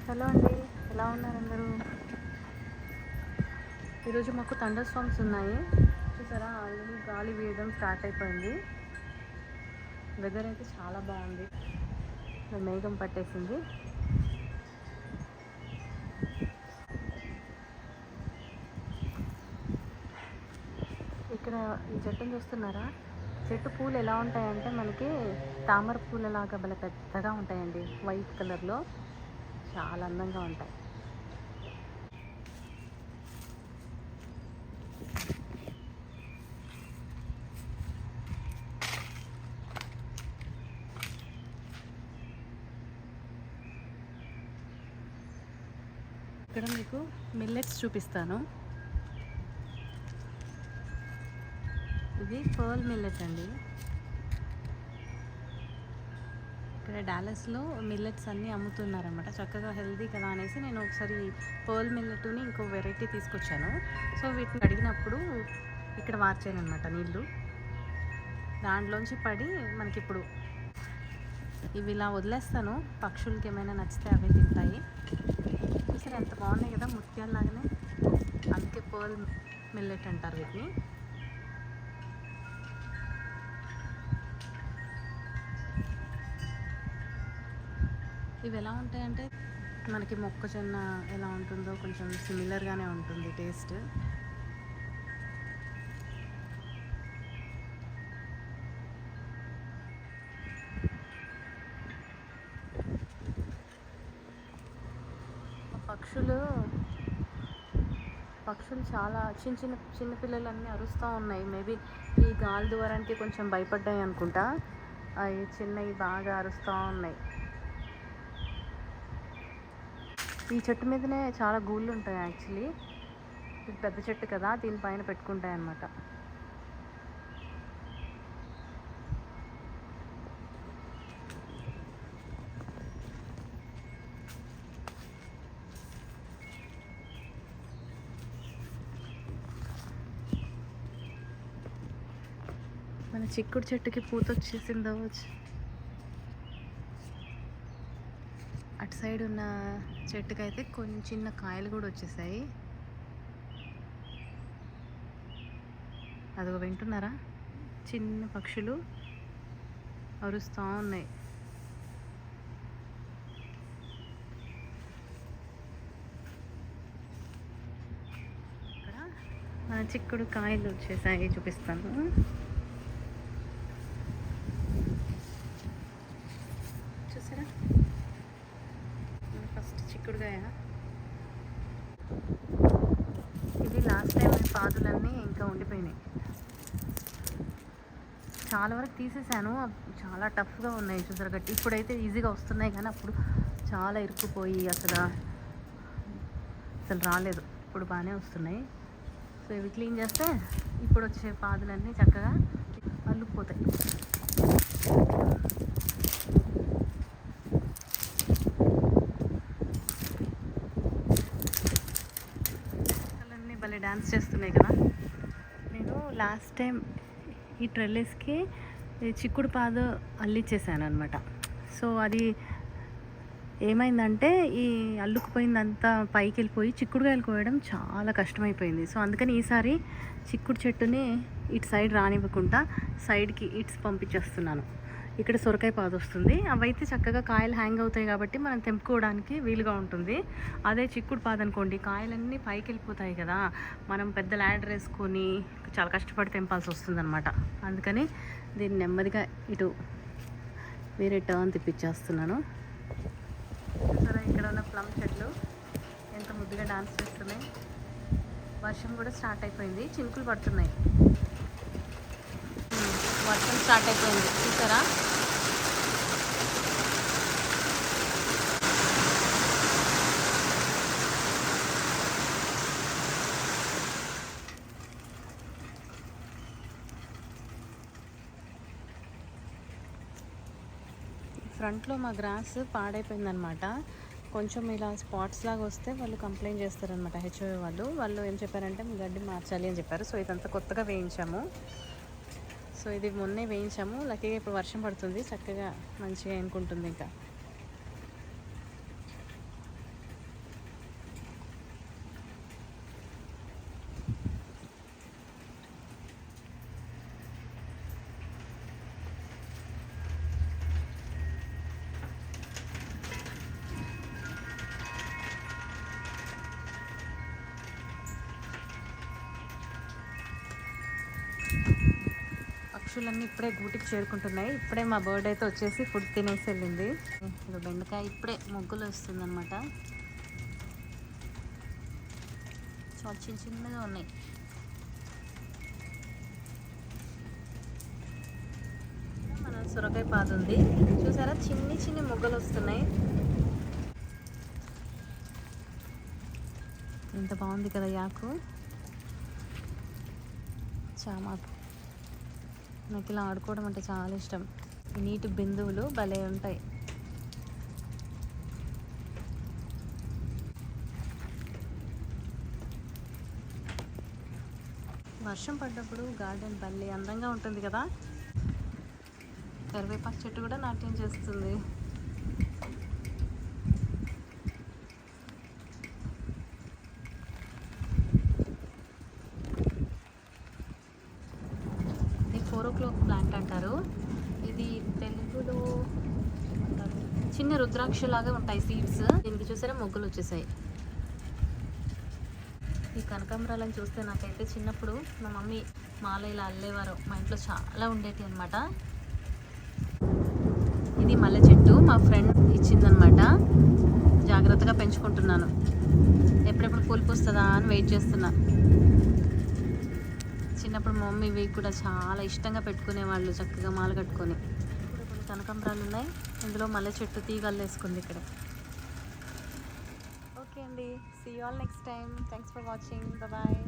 Hello అండి, ఎలా ఉన్నారు అందరూ? ఈరోజు మాకు థండర్ స్టార్మ్స్ ఉన్నాయి. చూసారా, ఆల్రెడీ గాలి వేయడం స్టార్ట్ అయిపోయింది. వెదర్ అయితే చాలా బాగుంది. మేఘం పట్టేసింది. ఇక్కడ ఈ చెట్టును చూస్తున్నారా? చెట్టు పూలు ఎలా ఉంటాయంటే మనకి తామర పూలలాగా భలే పెద్దగా ఉంటాయండి. వైట్ కలర్లో చాలా అందంగా ఉంటాయి. ఇక్కడ మీకు మిల్లెట్స్ చూపిస్తాను. ఇది పర్ల్ మిల్లెట్ అండి. ఇక్కడ డాలస్లో మిల్లెట్స్ అన్నీ అమ్ముతున్నారన్నమాట. చక్కగా హెల్దీ కదా అనేసి నేను ఒకసారి పర్ల్ మిల్లెట్ని ఇంకో వెరైటీ తీసుకొచ్చాను. సో వీటిని అడిగినప్పుడు ఇక్కడ మార్చాను అనమాట నీళ్ళు. దాంట్లోంచి పడి మనకి ఇప్పుడు ఇవి ఇలా వదిలేస్తాను. పక్షులకి ఏమైనా నచ్చితే అవే తింటాయి. చూసారు ఎంత బాగున్నాయి కదా, ముత్యాలలాగానే. అందుకే పర్ల్ మిల్లెట్ అంటారు వీటిని. ఇవి ఎలా ఉంటాయంటే మనకి మొక్కజొన్న ఎలా ఉంటుందో కొంచెం సిమిలర్గానే ఉంటుంది టేస్ట్. పక్షులు చాలా చిన్న పిల్లలన్నీ అరుస్తూ ఉన్నాయి. మేబీ ఈ గాలి ద్వారానికి కొంచెం భయపడ్డాయి అనుకుంటా. అవి చిన్నవి బాగా అరుస్తూ ఉన్నాయి. ఈ చెట్టు మీదనే చాలా గూళ్ళు ఉంటాయి యాక్చువల్లీ. ఇది పెద్ద చెట్టు కదా, దీనిపైన పెట్టుకుంటాయి అన్నమాట. మన చిక్కుడు చెట్టుకి పూత వచ్చేసిందో. అటు సైడ్ ఉన్న చెట్టుకైతే కొన్ని చిన్న కాయలు కూడా వచ్చేసాయి. అదొక వింటున్నారా, చిన్న పక్షులు అరుస్తూ ఉన్నాయి. ఇక్కడ మన చిక్కుడు కాయలు వచ్చేసాయి, చూపిస్తాను. చూసారా, ఫస్ట్ చిక్కుడుకాయ. ఇది లాస్ట్ టైం పాదులన్నీ ఇంకా ఉండిపోయినాయి. చాలా వరకు తీసేసాను. చాలా టఫ్గా ఉన్నాయి చూసారు గట్టి. ఇప్పుడైతే ఈజీగా వస్తున్నాయి, కానీ అప్పుడు చాలా ఇరుక్కుపోయి అసలు రాలేదు. ఇప్పుడు బాగానే వస్తున్నాయి. సో ఇవి క్లీన్ చేస్తే ఇప్పుడు వచ్చే పాదులన్నీ చక్కగా అల్లుకుపోతాయి. అన్నీ భలే డ్యాన్స్ చేస్తున్నాయి కదా. నేను లాస్ట్ టైం ఈ ట్రెల్లెస్కి చిక్కుడు పాదు అల్లిచ్చేసాను అనమాట. సో అది ఏమైందంటే ఈ అల్లుకుపోయిందంతా పైకి వెళ్ళిపోయి చిక్కుడుకాయలు కోయడం చాలా కష్టమైపోయింది. సో అందుకని ఈసారి చిక్కుడు చెట్టుని ఇటు సైడ్ రానివ్వకుండా సైడ్కి ఇట్స్ పంపించేస్తున్నాను. ఇక్కడ సొరకాయ పాదు వస్తుంది. అవైతే చక్కగా కాయలు హ్యాంగ్ అవుతాయి కాబట్టి మనం తెంపుకోవడానికి వీలుగా ఉంటుంది. అదే చిక్కుడు పాదు అనుకోండి, కాయలన్నీ పైకి వెళ్ళిపోతాయి కదా, మనం పెద్ద ల్యాడర్ వేసుకొని చాలా కష్టపడి తెంపాల్సి వస్తుంది అనమాట. అందుకని దీన్ని నెమ్మదిగా ఇటు వేరే టర్న్ తిప్పించేస్తున్నాను. సరే, ఇక్కడ ఉన్న ప్లమ్ చెట్లు ఎంత ముద్దుగా డాన్స్ చేస్తున్నాయి. వర్షం కూడా స్టార్ట్ అయిపోయింది, చినుకులు పడుతున్నాయి. వర్షం స్టార్ట్ అయిపోయింది చూసారా. ఫ్రంట్లో మా గ్రాస్ పాడైపోయిందనమాట. కొంచెం ఇలా స్పాట్స్ లాగా వస్తే వాళ్ళు కంప్లైంట్ చేస్తారనమాట, హెచ్ఓ వాళ్ళు ఏం చెప్పారంటే గడ్డి మార్చాలి అని చెప్పారు. సో ఇదంతా కొత్తగా వేయించాము. సో ఇది మొన్నే వేయించాము. లక్కీగా ఇప్పుడు వర్షం పడుతుంది, చక్కగా మంచిగా ఎన్నుకుంటుంది. ఇంకా పశువులన్నీ ఇప్పుడే గూటికి చేరుకుంటున్నాయి. ఇప్పుడే మా బర్డ్ అయితే వచ్చేసి ఫుడ్ తినేసి వెళ్ళింది. ఇది బెండకాయ ఇప్పుడే మొగ్గులు వస్తుంది అనమాట. చాలా చిన్నగా ఉన్నాయి. మన సొరకాయ పాదు ఉంది చూసారా, చిన్ని మొగ్గలు వస్తున్నాయి. ఎంత బాగుంది కదా యాకు. చామాకు నాకు ఇలా ఆడుకోవడం అంటే చాలా ఇష్టం. ఈ నీటి బిందువులు భలే ఉంటాయి. వర్షం పడ్డప్పుడు గార్డెన్ భలే అందంగా ఉంటుంది కదా. కరివేపాకు చెట్టు కూడా నాట్యం చేస్తుంది. ఇది 4 o'clock ప్లాంట్ అంటారు. ఇది తెలుగులో చిన్న రుద్రాక్ష లాగా ఉంటాయి సీడ్స్. దీనికి చూసారా మొగ్గులు వచ్చేసాయి. ఈ కనకాంబరాలను చూస్తే నాకైతే చిన్నప్పుడు మా మమ్మీ మాల ఇలా అల్లేవారు. మా ఇంట్లో చాలా ఉండేవి అనమాట. ఇది మల్లె చెట్టు మా ఫ్రెండ్ ఇచ్చిందనమాట. జాగ్రత్తగా పెంచుకుంటున్నాను. ఎప్పుడెప్పుడు పూలు పూస్తుందా అని వెయిట్ చేస్తున్నా. చిన్నప్పుడు మా మమ్మీ ఇవి కూడా చాలా ఇష్టంగా పెట్టుకునేవాళ్ళు, చక్కగా మాల కట్టుకొని. ఇప్పుడు కొన్ని కనకాంబరాలు ఉన్నాయి. ఇందులో మల్లె చెట్టు తీగలు వేసుకుంది ఇక్కడ. ఓకే అండి, see you all next time. Thanks for watching. Bye.